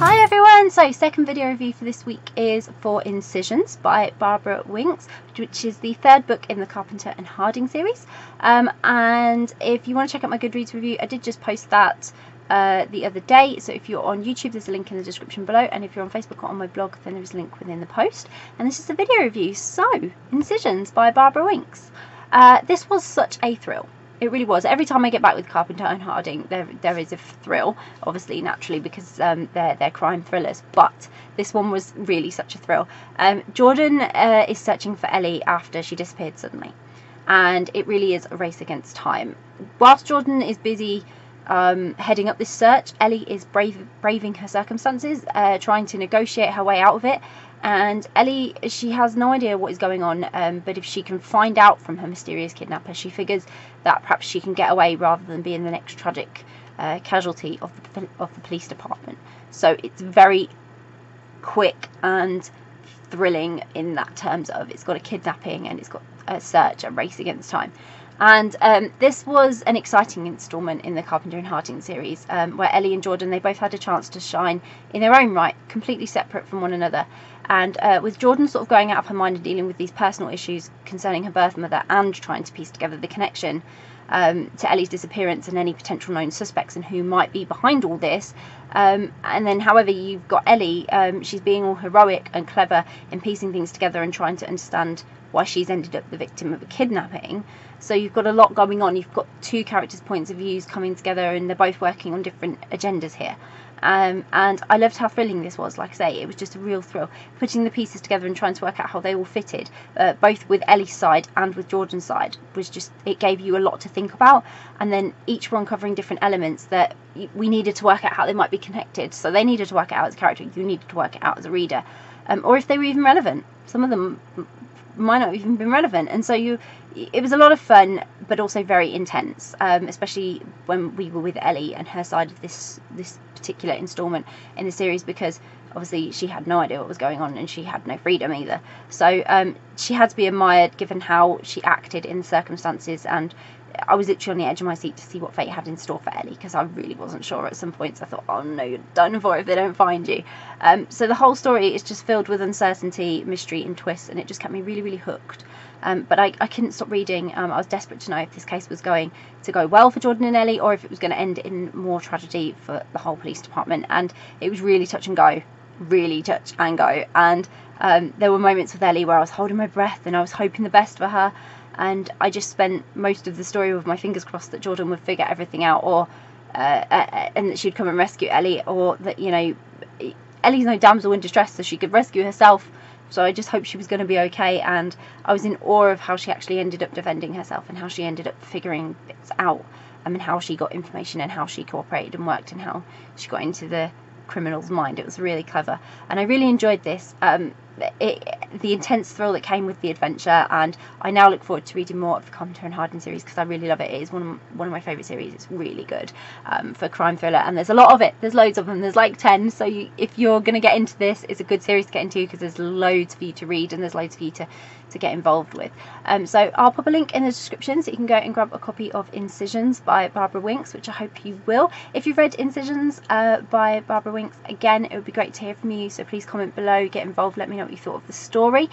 Hi everyone! So second video review for this week is for Incisions by Barbara Winks, which is the third book in the Carpenter and Harding series. And if you want to check out my Goodreads review, I did just post that the other day. So if you're on YouTube, there's a link in the description below, and if you're on Facebook or on my blog, then there's a link within the post. And this is the video review. So, Incisions by Barbara Winks. This was such a thrill. It really was. Every time I get back with Carpenter and Harding, there is a thrill, obviously, naturally, because they're crime thrillers. But this one was really such a thrill. Jordan is searching for Ellie after she disappeared suddenly, and it really is a race against time. Whilst Jordan is busy heading up this search, Ellie is braving her circumstances, trying to negotiate her way out of it. And Ellie, she has no idea what is going on, but if she can find out from her mysterious kidnapper, she figures that perhaps she can get away rather than being the next tragic casualty of the police department. So it's very quick and thrilling in that terms of it's got a kidnapping and it's got a search, a race against time. And this was an exciting instalment in the Carpenter and Harding series, where Ellie and Jordan, they both had a chance to shine in their own right, completely separate from one another. And with Jordan sort of going out of her mind and dealing with these personal issues concerning her birth mother and trying to piece together the connection to Ellie's disappearance and any potential known suspects and who might be behind all this. And then, however, you've got Ellie, she's being all heroic and clever in piecing things together and trying to understand why she's ended up the victim of a kidnapping. So you've got a lot going on. You've got two characters' points of views coming together, and they're both working on different agendas here. And I loved how thrilling this was. Like I say, it was just a real thrill putting the pieces together and trying to work out how they all fitted, both with Ellie's side and with Jordan's side. Was just, it gave you a lot to think about, and then each one covering different elements that we needed to work out how they might be connected. So they needed to work it out as a character, you needed to work it out as a reader, or if they were even relevant. Some of them might not have even been relevant, and so it was a lot of fun, but also very intense, especially when we were with Ellie and her side of this particular instalment in the series, because obviously she had no idea what was going on and she had no freedom either. So she had to be admired given how she acted in the circumstances, and I was literally on the edge of my seat to see what fate had in store for Ellie, because I really wasn't sure at some points. I thought, oh no, you're done for if they don't find you. So the whole story is just filled with uncertainty, mystery and twists, and it just kept me really, really hooked. But I couldn't stop reading. I was desperate to know if this case was going to go well for Jordan and Ellie, or if it was going to end in more tragedy for the whole police department. And it was really touch and go, really touch and go. And there were moments with Ellie where I was holding my breath and I was hoping the best for her. And I just spent most of the story with my fingers crossed that Jordan would figure everything out, or and that she'd come and rescue Ellie, or that, you know, Ellie's no damsel in distress, so she could rescue herself. So I just hoped she was going to be okay, and I was in awe of how she actually ended up defending herself and how she ended up figuring bits out, and how she got information and how she cooperated and worked and how she got into the criminal's mind. It was really clever, and I really enjoyed this. The intense thrill that came with the adventure, and I now look forward to reading more of the Carpenter and Harding series because I really love it. It is one of my favourite series. It's really good for crime thriller, and there's a lot of it. There's loads of them. There's like 10, so if you're going to get into this, it's a good series to get into because there's loads for you to read and there's loads for you to get involved with. So I'll pop a link in the description so you can go and grab a copy of Incisions by Barbara Winks, which I hope you will. If you've read Incisions by Barbara Winks, again, it would be great to hear from you, so please comment below, get involved, let me know what you thought of the story.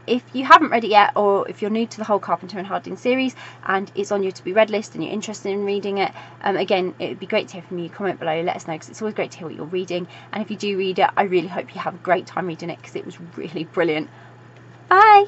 If you haven't read it yet, or if you're new to the whole Carpenter and Harding series and it's on your to be read list and you're interested in reading it, again, it would be great to hear from you. Comment below, let us know, because it's always great to hear what you're reading. And if you do read it, I really hope you have a great time reading it because it was really brilliant. Bye!